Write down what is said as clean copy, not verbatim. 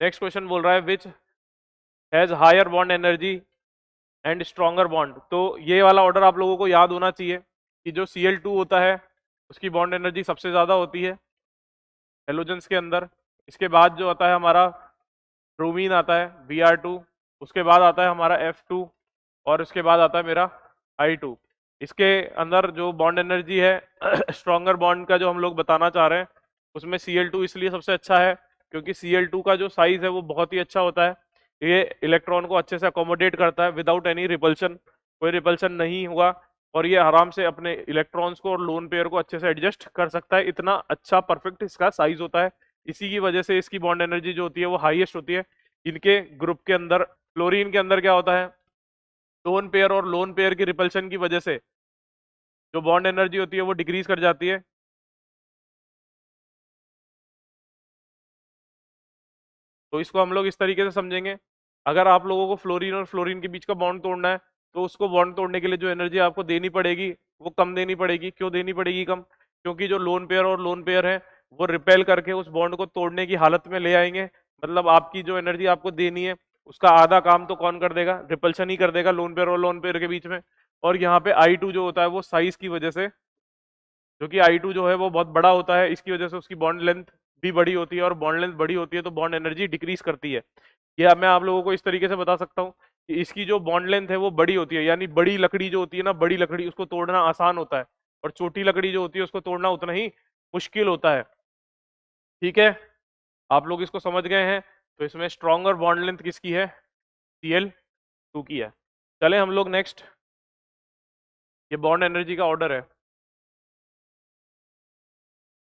Next question बोल रहा है which has higher bond energy and stronger bond. तो ये वाला ऑर्डर आप लोगों को याद होना चाहिए कि जो Cl2 होता है उसकी बॉन्ड एनर्जी सबसे ज्यादा होती है हेलोजेंस के अंदर। इसके बाद जो आता है हमारा ब्रोमीन आता है Br2, उसके बाद आता है हमारा F2 और उसके बाद आता है मेरा I2। इसके अंदर जो बॉन्ड एनर्जी है स्ट्रॉन्गर बॉन्ड का जो हम लोग बताना चाह रहे हैं उसमें Cl2 इसलिए सबसे अच्छा है क्योंकि Cl2 का जो साइज है वो बहुत ही अच्छा होता है। ये इलेक्ट्रॉन को अच्छे से अकोमोडेट करता है विदाउट एनी रिपल्शन, कोई रिपल्शन नहीं हुआ, और ये आराम से अपने इलेक्ट्रॉन्स को और लोन पेयर को अच्छे से एडजस्ट कर सकता है। इतना अच्छा परफेक्ट इसका साइज होता है, इसी की वजह से इसकी बॉन्ड एनर्जी जो होती है वो हाईएस्ट होती है। इनके ग्रुप के अंदर फ्लोरीन के अंदर क्या होता है, लोन पेयर और लोन पेयर की रिपल्शन की वजह से जो बॉन्ड एनर्जी होती है वो डिक्रीज कर जाती है। तो इसको हम लोग इस तरीके से समझेंगे, अगर आप लोगों को फ्लोरीन और फ्लोरीन के बीच का बॉन्ड तोड़ना है तो उसको बॉन्ड तोड़ने के लिए जो एनर्जी आपको देनी पड़ेगी वो कम देनी पड़ेगी। क्यों देनी पड़ेगी कम? क्योंकि जो लोन पेयर और लोन पेयर है वो रिपेल करके उस बॉन्ड को तोड़ने की हालत में ले आएंगे। मतलब आपकी जो एनर्जी आपको देनी है उसका आधा काम तो कौन कर देगा? रिपल्शन ही कर देगा लोन पेयर और लोन पेयर के बीच में। और यहाँ पे I2 जो होता है वो साइज की वजह से, जो कि I2 जो है वो बहुत बड़ा होता है, इसकी वजह से उसकी बॉन्ड लेंथ भी बड़ी होती है, और बॉन्ड लेंथ बड़ी होती है तो बॉन्ड एनर्जी डिक्रीज करती है। या मैं आप लोगों को इस तरीके से बता सकता हूँ कि इसकी जो बॉन्ड लेंथ है वो बड़ी होती है, यानी बड़ी लकड़ी जो होती है ना, बड़ी लकड़ी उसको तोड़ना आसान होता है, और छोटी लकड़ी जो होती है उसको तोड़ना उतना ही मुश्किल होता है। ठीक है, आप लोग इसको समझ गए हैं। तो इसमें स्ट्रॉन्गर बॉन्ड लेंथ किसकी है? Cl2 की है। चले हम लोग नेक्स्ट, ये बॉन्ड एनर्जी का ऑर्डर है।